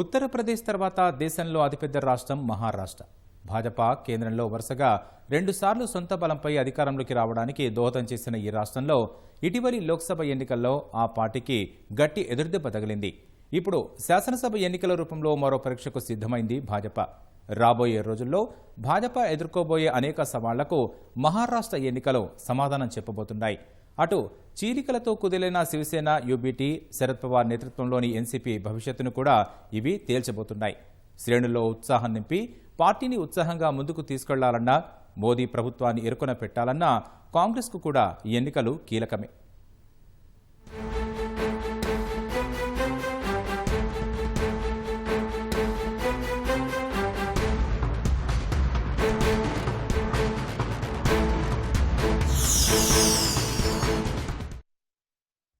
ఉత్తరప్రదేశ్ తర్వాత దేశంలో అతిపెద్ద రాష్ట్రం మహారాష్ట్ర. భాజపా కేంద్రంలో వరుసగా 2 సార్లు సొంత బలంపై అధికారంలోకి రావడానికి దోహదం చేసిన ఈ రాష్ట్రంలో ఇటీవలి లోక్సభ ఎన్నికల్లో ఆ పార్టీకి గట్టి ఎదురుదెబ్బ తగిలింది. ఇప్పుడు శాసనసభ ఎన్నికల రూపంలో మరో పరీక్షకు సిద్ధమైంది భాజపా. రాబోయే రోజుల్లో భాజపా ఎదుర్కోబోయే అనేక సవాళ్లకు మహారాష్ట్ర ఎన్నికలు సమాధానం చెప్పబోతున్నాయి. అటు చీలికలతో కుదిలిన శివసేన, యూబీటీ, శరద్ పవార్ నేతృత్వంలోని ఎన్సీపీ భవిష్యత్తును కూడా ఇవి తేల్చబోతున్నాయి. శ్రేణుల్లో ఉత్సాహం నింపి పార్టీని ఉత్సాహంగా ముందుకు తీసుకెళ్లాలన్నా, మోదీ ప్రభుత్వాన్ని ఇరుకున పెట్టాలన్నా కాంగ్రెస్కు కూడా ఈ ఎన్నికలు కీలకమే.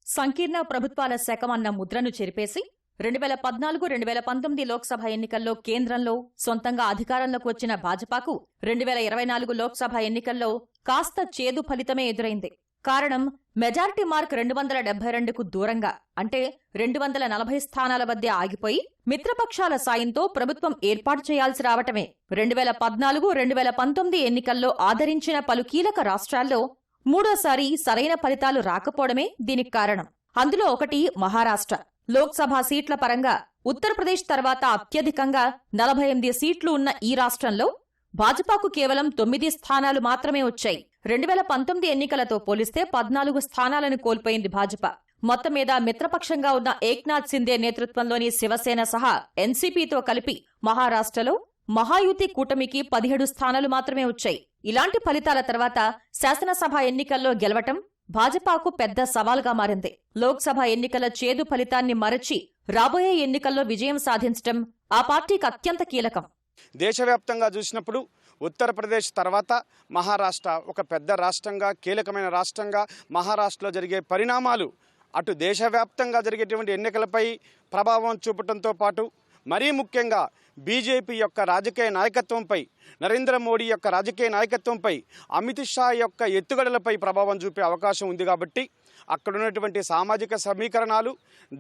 సంకీర్ణ ప్రభుత్వాల శకం అన్న ముద్రను చెరిపేసి 2014-2019 లోక్సభ ఎన్నికల్లో కేంద్రంలో సొంతంగా అధికారంలోకి వచ్చిన భాజపాకు 2024 లోక్సభ ఎన్నికల్లో కాస్త చేదు ఫలితమే ఎదురైంది. కారణం మెజారిటీ మార్క్ 272కు దూరంగా, అంటే 240 స్థానాల వద్ద ఆగిపోయి మిత్రపక్షాల సాయంతో ప్రభుత్వం ఏర్పాటు చేయాల్సి రావటమే. 2014-2019 ఎన్నికల్లో ఆదరించిన పలు కీలక రాష్ట్రాల్లో మూడోసారి సరైన ఫలితాలు రాకపోవడమే దీనికి కారణం. అందులో ఒకటి మహారాష్ట్ర. లోక్సభ సీట్ల పరంగా ఉత్తరప్రదేశ్ తర్వాత అత్యధికంగా 48 సీట్లు ఉన్న ఈ రాష్ట్రంలో భాజపాకు కేవలం 9 స్థానాలు మాత్రమే వచ్చాయి. 2019 ఎన్నికలతో పోలిస్తే 14 స్థానాలను కోల్పోయింది భాజపా. మొత్తం మీద మిత్రపక్షంగా ఉన్న ఏక్నాథ్ సింధే నేతృత్వంలోని శివసేన సహా ఎన్సీపీతో కలిపి మహారాష్ట్రలో మహాయుతి కూటమికి 17 స్థానాలు మాత్రమే వచ్చాయి. ఇలాంటి ఫలితాల తర్వాత శాసనసభ ఎన్నికల్లో గెలవటం భాజపాకు పెద్ద సవాల్గా మారింది. లోక్సభ ఎన్నికల చేదు ఫలితాన్ని మరచి రాబోయే ఎన్నికల్లో విజయం సాధించడం ఆ పార్టీకి అత్యంత కీలకం. దేశవ్యాప్తంగా చూసినప్పుడు ఉత్తరప్రదేశ్ తర్వాత మహారాష్ట్ర ఒక పెద్ద రాష్ట్రంగా, కీలకమైన రాష్ట్రంగా మహారాష్ట్రలో జరిగే పరిణామాలు అటు దేశవ్యాప్తంగా జరిగేటువంటి ఎన్నికలపై ప్రభావం చూపటంతో పాటు మరీ ముఖ్యంగా బీజేపీ యొక్క రాజకీయ నాయకత్వంపై, నరేంద్ర మోడీ యొక్క రాజకీయ నాయకత్వంపై, అమిత్ షా యొక్క ఎత్తుగడలపై ప్రభావం చూపే అవకాశం ఉంది. కాబట్టి అక్కడ ఉన్నటువంటి సామాజిక సమీకరణాలు,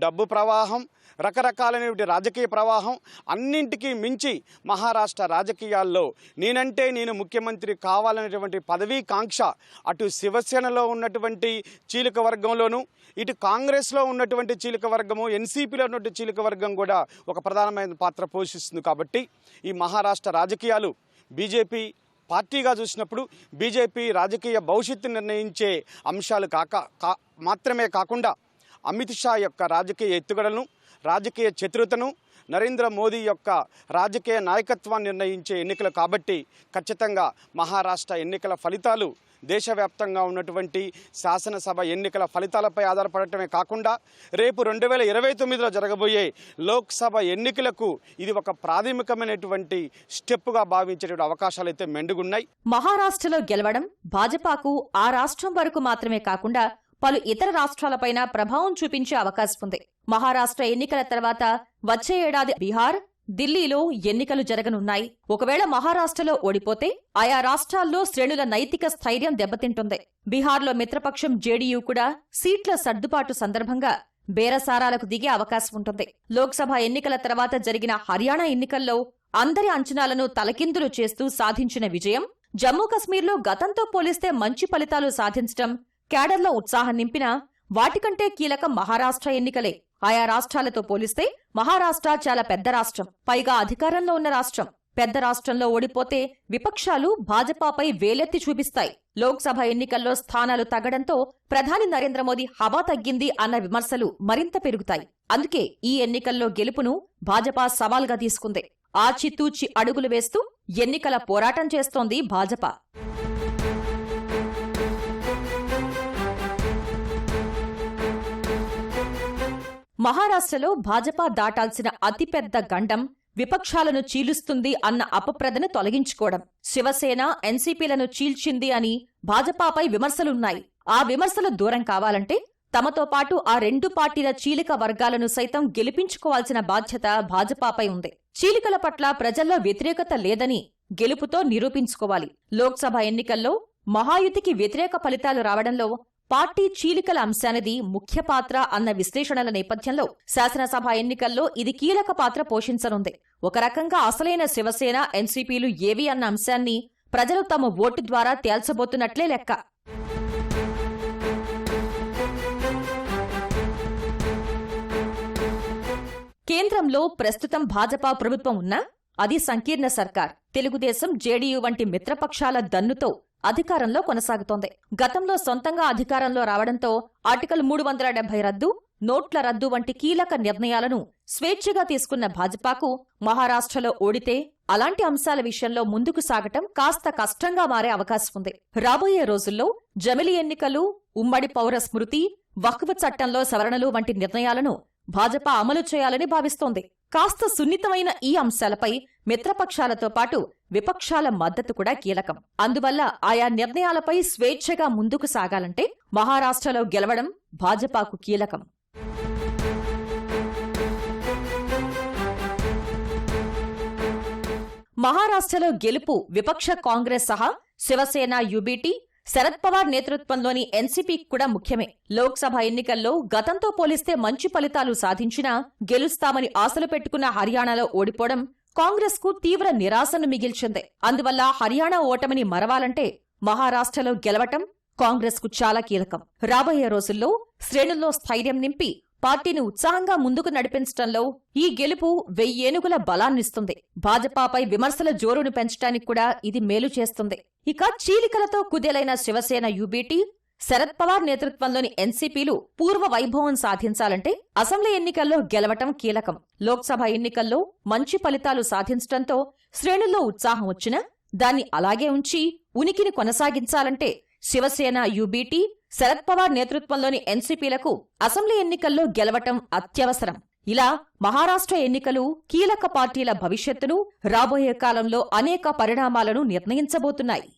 డబ్బు ప్రవాహం, రకరకాలైనటువంటి రాజకీయ ప్రవాహం అన్నింటికీ మించి మహారాష్ట్ర రాజకీయాల్లో నేనంటే నేను ముఖ్యమంత్రి కావాలనేటువంటి పదవీ కాంక్ష అటు శివసేనలో ఉన్నటువంటి చీలిక వర్గంలోనూ, ఇటు కాంగ్రెస్లో ఉన్నటువంటి చీలిక వర్గము, ఎన్సీపీలో ఉన్నటువంటి చీలిక వర్గం కూడా ఒక ప్రధానమైన పాత్ర పోషిస్తుంది. కాబట్టి ఈ మహారాష్ట్ర రాజకీయాలు బీజేపీ పార్టీగా చూసినప్పుడు బీజేపీ రాజకీయ భవిష్యత్తు నిర్ణయించే అంశాలు మాత్రమే కాకుండా అమిత్ షా యొక్క రాజకీయ ఎత్తుగడలను, రాజకీయ చతురతను, నరేంద్ర మోదీ యొక్క రాజకీయ నాయకత్వాన్ని నిర్ణయించే ఎన్నికలు. కాబట్టి ఖచ్చితంగా మహారాష్ట్ర ఎన్నికల ఫలితాలు దేశవ్యాప్తంగా ఉన్నటువంటి శాసనసభ ఎన్నికల ఫలితాలపై ఆధారపడటమే కాకుండా రేపు 2029లో జరగబోయే లోక్సభ ఎన్నికలకు ఇది ఒక ప్రాథమికమైనటువంటి స్టెప్గా భావించేటువంటి అవకాశాలు అయితే మెండుగున్నాయి. మహారాష్ట్రలో గెలవడం భాజపాకు ఆ రాష్ట్రం వరకు మాత్రమే కాకుండా పలు ఇతర రాష్ట్రాలపైన ప్రభావం చూపించే అవకాశం ఉంది. మహారాష్ట్ర ఎన్నికల తర్వాత వచ్చే ఏడాది బీహార్, ఢిల్లీలో ఎన్నికలు జరగనున్నాయి. ఒకవేళ మహారాష్ట్రలో ఓడిపోతే ఆయా రాష్ట్రాల్లో శ్రేణుల నైతిక స్థైర్యం దెబ్బతింటుంది. బీహార్లో మిత్రపక్షం జేడీయూ కూడా సీట్ల సర్దుబాటు సందర్భంగా బేరసారాలకు దిగే అవకాశం ఉంటుంది. లోక్సభ ఎన్నికల తర్వాత జరిగిన హర్యానా ఎన్నికల్లో అందరి అంచనాలను తలకిందులు చేస్తూ సాధించిన విజయం, జమ్మూ కశ్మీర్లో గతంతో పోలిస్తే మంచి ఫలితాలు సాధించడం కేడర్లో ఉత్సాహం నింపినా వాటికంటే కీలకం మహారాష్ట్ర ఎన్నికలే. ఆయా రాష్ట్రాలతో పోలిస్తే మహారాష్ట్ర చాలా పెద్ద రాష్ట్రం, పైగా అధికారంలో ఉన్న రాష్ట్రం. పెద్ద రాష్ట్రంలో ఓడిపోతే విపక్షాలు భాజపాపై వేలెత్తి చూపిస్తాయి. లోక్సభ ఎన్నికల్లో స్థానాలు తగ్గడంతో ప్రధాని నరేంద్ర మోదీ హవా తగ్గింది అన్న విమర్శలు మరింత పెరుగుతాయి. అందుకే ఈ ఎన్నికల్లో గెలుపును భాజపా సవాల్గా తీసుకుంది. ఆచితూచి అడుగులు వేస్తూ ఎన్నికల పోరాటం చేస్తోంది భాజపా. మహారాష్ట్రలో భాజపా దాటాల్సిన అతిపెద్ద గండం విపక్షాలను చీలుస్తుంది అన్న అపప్రదను తొలగించుకోవడం. శివసేన, ఎన్సీపీలను చీల్చింది అని భాజపాపై విమర్శలున్నాయి. ఆ విమర్శలు దూరం కావాలంటే తమతో పాటు ఆ 2 పార్టీల చీలిక వర్గాలను సైతం గెలిపించుకోవాల్సిన బాధ్యత భాజపాపై ఉంది. చీలికల పట్ల ప్రజల్లో వ్యతిరేకత లేదని గెలుపుతో నిరూపించుకోవాలి. లోక్సభ ఎన్నికల్లో మహాయుతికి వ్యతిరేక ఫలితాలు రావడంలో పార్టీ చీలికల అంశానిది ముఖ్య పాత్ర అన్న విశ్లేషణల నేపథ్యంలో శాసనసభ ఎన్నికల్లో ఇది కీలక పాత్ర పోషించనుంది. ఒక రకంగా అసలైన శివసేన, ఎన్సీపీలు ఏవి అన్న అంశాన్ని ప్రజలు తమ ఓటు ద్వారా తేల్చబోతున్నట్లే లెక్క. కేంద్రంలో ప్రస్తుతం భాజపా ప్రభుత్వం ఉన్నా అది సంకీర్ణ సర్కార్. తెలుగుదేశం, జేడీయూ వంటి మిత్రపక్షాల దన్నుతో అధికారంలో కొనసాగుతోంది. గతంలో సొంతంగా అధికారంలో రావడంతో ఆర్టికల్ 370 రద్దు, నోట్ల రద్దు వంటి కీలక నిర్ణయాలను స్వేచ్ఛగా తీసుకున్న భాజపాకు మహారాష్ట్రలో ఓడితే అలాంటి అంశాల విషయంలో ముందుకు సాగటం కాస్త కష్టంగా మారే అవకాశం ఉంది. రాబోయే రోజుల్లో జమిలి ఎన్నికలు, ఉమ్మడి పౌర స్మృతి, వక్ఫ్ చట్టంలో సవరణలు వంటి నిర్ణయాలను భాజపా అమలు చేయాలని భావిస్తోంది. కాస్త సున్నితమైన ఈ అంశాలపై మిత్రపక్షాలతో పాటు విపక్షాల మద్దతు కూడా కీలకం. అందువల్ల ఆయా నిర్ణయాలపై స్వేచ్ఛగా ముందుకు సాగాలంటే మహారాష్ట్రలో గెలవడం భాజపాకు కీలకం. మహారాష్ట్రలో గెలుపు విపక్ష కాంగ్రెస్ సహా శివసేన, యూబీటీ, శరద్ పవార్ నేతృత్వంలోని ఎన్సీపీకి కూడా ముఖ్యమే. లోక్సభ ఎన్నికల్లో గతంతో పోలిస్తే మంచి ఫలితాలు సాధించినా గెలుస్తామని ఆశలు పెట్టుకున్న హర్యానాలో ఓడిపోవడం కాంగ్రెస్ కు తీవ్ర నిరాశను మిగిల్చింది. అందువల్ల హర్యానా ఓటమిని మరవాలంటే మహారాష్ట్రలో గెలవటం కాంగ్రెస్ కు చాలా కీలకం. రాబోయే రోజుల్లో శ్రేణుల్లో స్థైర్యం నింపి పార్టీని ఉత్సాహంగా ముందుకు నడిపించడంలో ఈ గెలుపు 1000 ఏనుగుల బలాన్నిస్తుంది. భాజపాపై విమర్శల జోరును పెంచడానికి కూడా ఇది మేలు చేస్తుంది. ఇక చీలికలతో కుదేలైన శివసేన, యూబీటీ, శరద్ పవార్ నేతృత్వంలోని ఎన్సీపీలు పూర్వ వైభవం సాధించాలంటే అసెంబ్లీ ఎన్నికల్లో గెలవటం కీలకం. లోక్సభ ఎన్నికల్లో మంచి ఫలితాలు సాధించడంతో శ్రేణుల్లో ఉత్సాహం వచ్చినా దాన్ని అలాగే ఉంచి ఉనికిని కొనసాగించాలంటే శివసేన, యూబీటీ, శరద్ పవార్ నేతృత్వంలోని ఎన్సీపీలకు అసెంబ్లీ ఎన్నికల్లో గెలవటం అత్యవసరం. ఇలా మహారాష్ట్ర ఎన్నికలు కీలక పార్టీల భవిష్యత్తును, రాబోయే కాలంలో అనేక పరిణామాలను నిర్ణయించబోతున్నాయి.